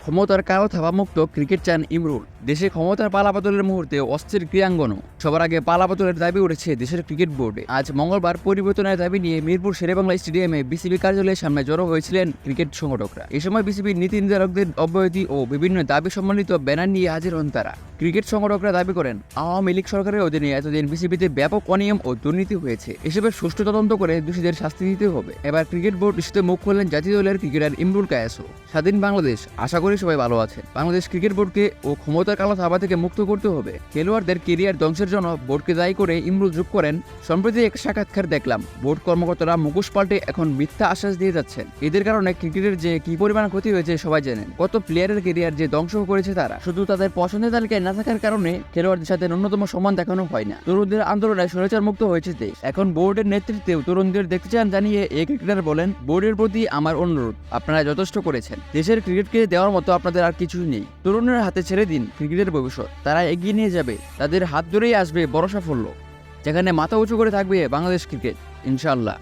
ক্ষমতার কালো থাবামুক্ত ক্রিকেট চান ইমরুল। দেশে ক্ষমতার পালাবদলের মুহূর্তে অস্থির ক্রীড়াঙ্গনও। সবার আগে পালাবদলের দাবি উঠেছে দেশের ক্রিকেট বোর্ডে। আজ মঙ্গলবার পরিবর্তনের দাবি নিয়ে মিরপুর শেরেবাংলা স্টেডিয়ামে বিসিবি কার্যালয়ের সামনে জড়ো হয়েছিলেন ক্রিকেট সংগঠকরা। এ সময় বিসিবির নীতি নির্ধারকদের অব্যাহতি ও বিভিন্ন দাবি সম্বলিত ব্যানার নিয়ে হাজির হন তারা। ক্রিকেট সংগঠকরা দাবি করেন, আওয়ামী লীগ সরকারের অধীনে এতদিন বিসিবিতে ব্যাপক অনিয়ম ও দুর্নীতি হয়েছে। এসবের সুষ্ঠু তদন্ত করে দোষীদের শাস্তি দিতে হবে। এবার ক্রিকেট বোর্ড ইস্যুতে মুখ খুললেন জাতীয় দলের ক্রিকেটার ইমরুল কায়েসও। স্বাধীন বাংলাদেশ, আশা করি সবাই ভালো আছে। বাংলাদেশ ক্রিকেট বোর্ডকে ও ক্ষমতার কালো থাবা থেকে মুক্ত করতে হবে। খেলোয়াড়দের কেরিয়ার ধ্বংসের জন্য বোর্ডকে দায়ী করে ইমরুল যোগ করেন, সম্প্রতি এক সাক্ষাৎকার দেখলাম বোর্ড কর্মকর্তারা মুখোশ পাল্টে এখন মিথ্যা আশ্বাস দিয়ে যাচ্ছেন। এদের কারণে ক্রিকেটের যে কি পরিমাণ ক্ষতি হয়েছে সবাই জানেন। কত প্লেয়ারের কেরিয়ার যে ধ্বংস করেছে তারা। শুধু তাদের পছন্দের তালিকায় না থাকার কারণে খেলোয়াড়দের সাথে ন্যূনতম সম্মান দেখানো হয় না। তরুণদের আন্দোলনে স্বৈরাচার মুক্ত হয়েছে দেশ। এখন বোর্ডের নেতৃত্বেও তরুণদের দেখতে চান জানিয়ে এই ক্রিকেটার বলেন, বোর্ডের প্রতি আমার অনুরোধ, আপনারা যথেষ্ট করেছেন। দেশের ক্রিকেটকে দেওয়ার মতো আপনাদের আর কিছুই নেই। তরুণের হাতে ছেড়ে দিন ক্রিকেটের ভবিষ্যৎ। তারা এগিয়ে নিয়ে যাবে, তাদের হাত ধরেই আসবে বড় সাফল্য, যেখানে মাথা উঁচু করে থাকবে বাংলাদেশ ক্রিকেট, ইনশাআল্লাহ।